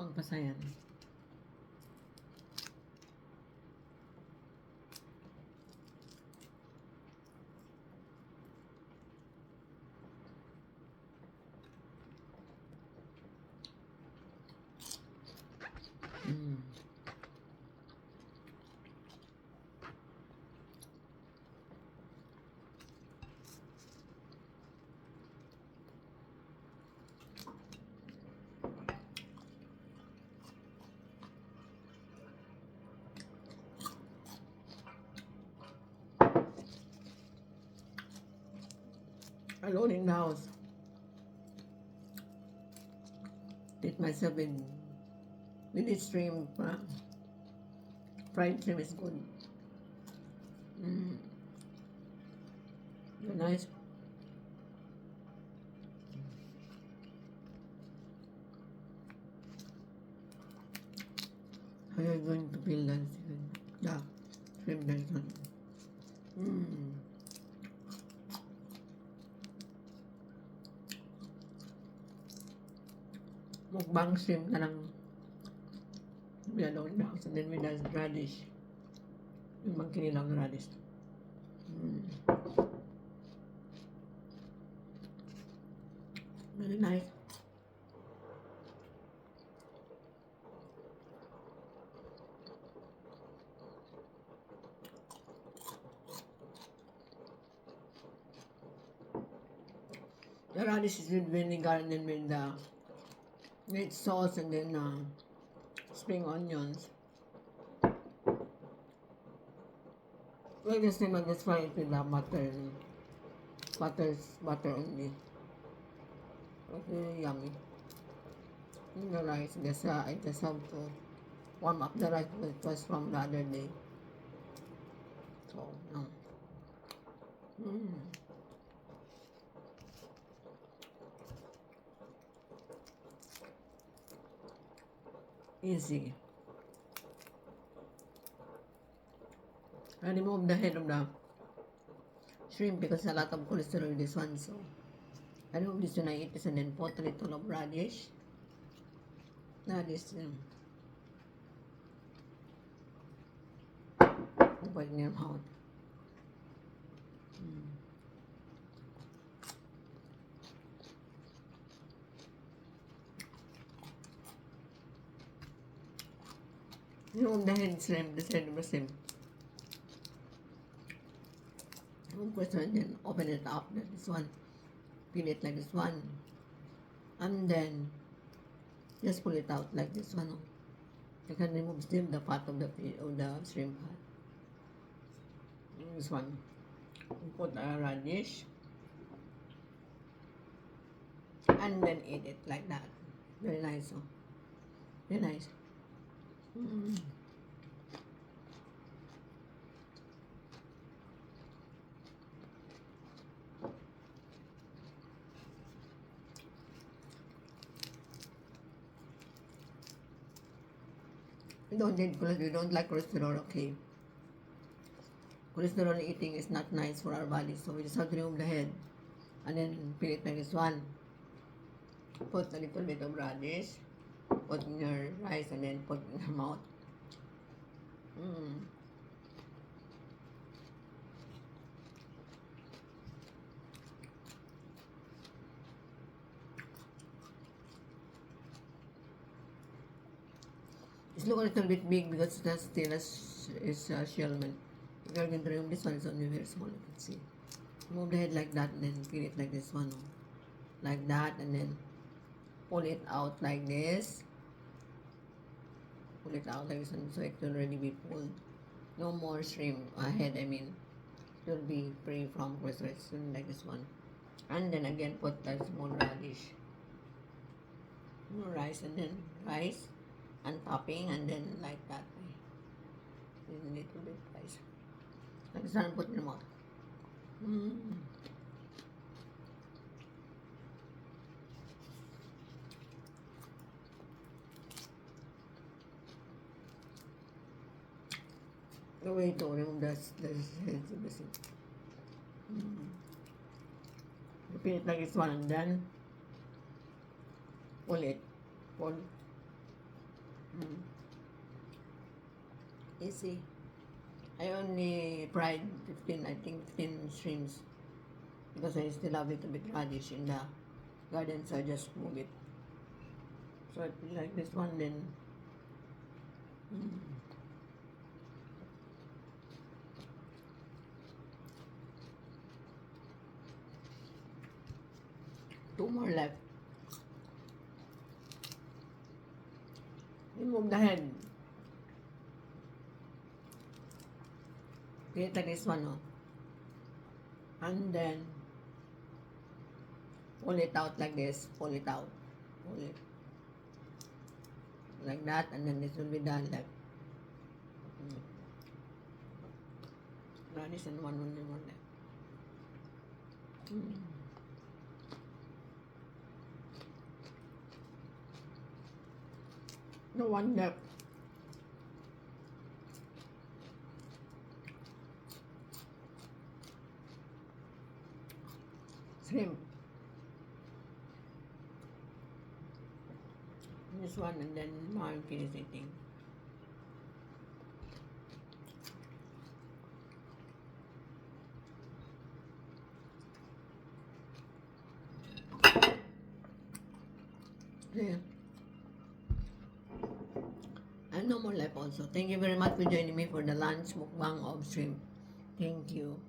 ang pasayan. Mm. Alone in the house. Did myself with this shrimp. Fried shrimp is good. Mm. Nice. How are you going to feel that? Yeah, shrimp that one. Mm. Mukbang shrimp na lang. We alone in the house. And then with the radish. Yung magkinilang radish. Mm. Very nice. The radish is with vinegar and then with the with sauce and then spring onions. Like the same, I just fry it with the butter only. Okay, yummy. And the rice, I just have to warm up the rice because it was from the other day. So, no. Easy. I remove the head of the shrimp because a lot of cholesterol in this one. So, I remove this when I eat this and then put a little of radish. Radish. Put in your mouth. Remove the head shrimp, the head of the shrimp. And then open it up like this one, peel it like this one, and then just pull it out like this one. You can remove still the fat of the shrimp fat. This one, put a radish, and then eat it like that. Very nice, oh. Very nice. You don't need cholesterol, you don't like cholesterol, okay. Cholesterol eating is not nice for our body, so we just have to remove the head and then peel it like this one. Put a little bit of radish, put in your rice, and then put in your mouth. It's look a little bit big because that's still is shellman. If you're going to remove this one, it's only very small. You can see. Move the head like that and then peel it like this one, like that, and then pull it out like this. Pull it out like this one, so it will already be pulled. No more shrimp head. I mean, it will be free from cholesterol like this one. And then again, put a small radish, more rice, and then rice. And topping, and then like that way. A little bit rice. Like this one, put in the mouth. The way to remove this heads of the soup. Repeat it like this one, and then pull it. Pull. Mm. Easy. I only fried 15, I think 15 shrimps because I still have a little bit radish in the garden, so I just move it. So I feel like this one then. Mm. Two more left. Remove the head. Create like this one, oh. And then pull it out like this. Pull it out. Pull it like that, and then this will be done left. Mm. Radish and one left. Mm. No one left. Shrimp. This one, and then now I'm finished eating. Yeah. And no more left also. Thank you very much for joining me for the lunch mukbang of shrimp. Thank you.